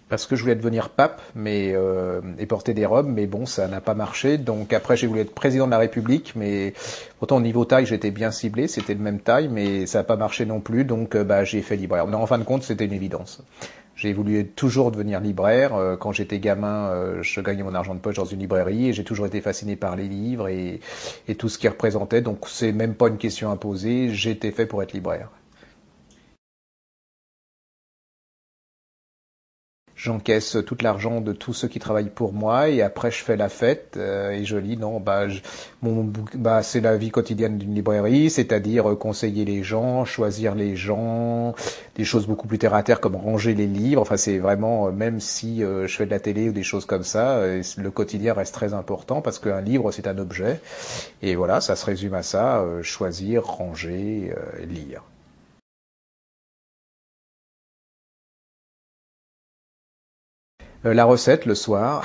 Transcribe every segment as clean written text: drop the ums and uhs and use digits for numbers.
Parce que je voulais devenir pape, et porter des robes, mais bon, ça n'a pas marché. Donc après, j'ai voulu être président de la République, mais pourtant au niveau taille, j'étais bien ciblé, c'était de même taille, mais ça n'a pas marché non plus. Donc j'ai fait libraire. Non, en fin de compte, c'était une évidence. J'ai voulu toujours devenir libraire. Quand j'étais gamin, je gagnais mon argent de poche dans une librairie et j'ai toujours été fasciné par les livres et tout ce qu'ils représentaient. Donc c'est même pas une question à poser. J'étais fait pour être libraire. J'encaisse tout l'argent de tous ceux qui travaillent pour moi et après je fais la fête et je lis. Non, c'est la vie quotidienne d'une librairie, c'est-à-dire conseiller les gens, choisir les gens, des choses beaucoup plus terre à terre comme ranger les livres. Enfin, c'est vraiment, même si je fais de la télé ou des choses comme ça, le quotidien reste très important parce qu'un livre c'est un objet et voilà, ça se résume à ça, choisir, ranger, lire. La recette le soir.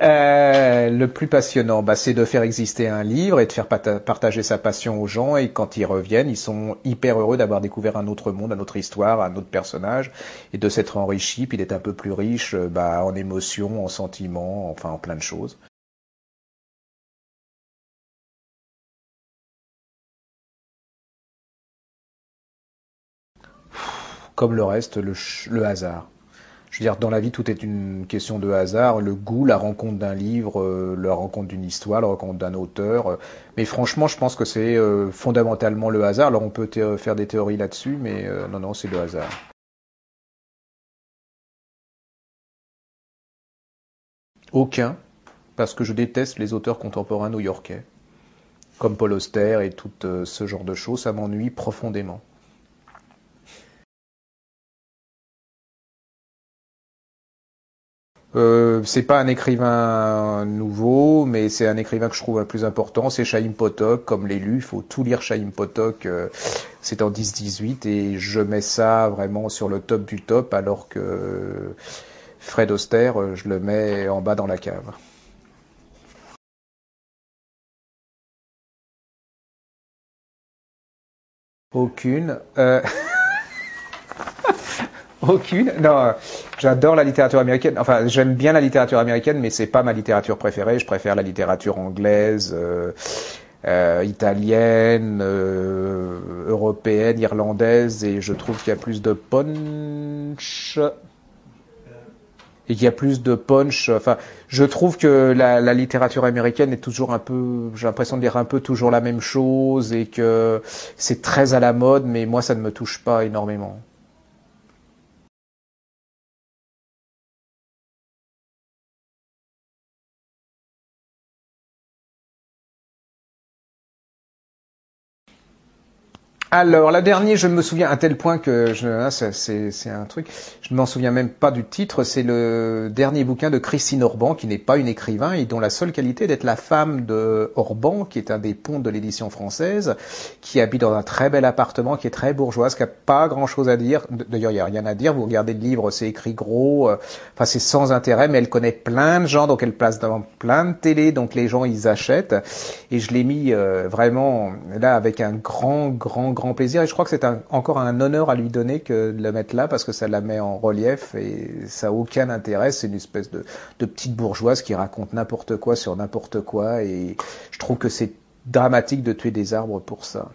Le plus passionnant, c'est de faire exister un livre et de faire partager sa passion aux gens. Et quand ils reviennent, ils sont hyper heureux d'avoir découvert un autre monde, une autre histoire, un autre personnage, et de s'être enrichi, puis d'être un peu plus riche, en émotions, en sentiments, enfin en plein de choses. Comme le reste, le hasard. Je veux dire, dans la vie, tout est une question de hasard. Le goût, la rencontre d'un livre, la rencontre d'une histoire, la rencontre d'un auteur. Mais franchement, je pense que c'est fondamentalement le hasard. Alors, on peut faire des théories là-dessus, mais non, non, c'est le hasard. Aucun, parce que je déteste les auteurs contemporains new-yorkais, comme Paul Auster et tout ce genre de choses. Ça m'ennuie profondément. C'est pas un écrivain nouveau, mais c'est un écrivain que je trouve le plus important. C'est Chaim Potok, comme l'élu. Il faut tout lire Chaim Potok. C'est en 10-18 et je mets ça vraiment sur le top du top, alors que Fred Auster, je le mets en bas dans la cave. Aucune. Aucune. Non, j'adore la littérature américaine. Enfin, j'aime bien la littérature américaine, mais c'est pas ma littérature préférée. Je préfère la littérature anglaise, italienne, européenne, irlandaise, et je trouve qu'il y a plus de punch et qu'il y a plus de punch. Enfin, je trouve que la littérature américaine est toujours un peu, j'ai l'impression de lire un peu toujours la même chose et que c'est très à la mode, mais moi ça ne me touche pas énormément. Alors, la dernière, je me souviens à tel point que c'est un truc, je ne m'en souviens même pas du titre, c'est le dernier bouquin de Christine Orban, qui n'est pas une écrivain et dont la seule qualité est d'être la femme de Orban, qui est un des pontes de l'édition française, qui habite dans un très bel appartement, qui est très bourgeoise, qui a pas grand chose à dire. D'ailleurs, il n'y a rien à dire, vous regardez le livre, c'est écrit gros, enfin c'est sans intérêt, mais elle connaît plein de gens, donc elle place dans plein de télé, donc les gens ils achètent. Et je l'ai mis vraiment là avec un grand plaisir. Et je crois que c'est encore un honneur à lui donner que de le mettre là parce que ça la met en relief et ça n'a aucun intérêt. C'est une espèce de petite bourgeoise qui raconte n'importe quoi sur n'importe quoi. Et je trouve que c'est dramatique de tuer des arbres pour ça.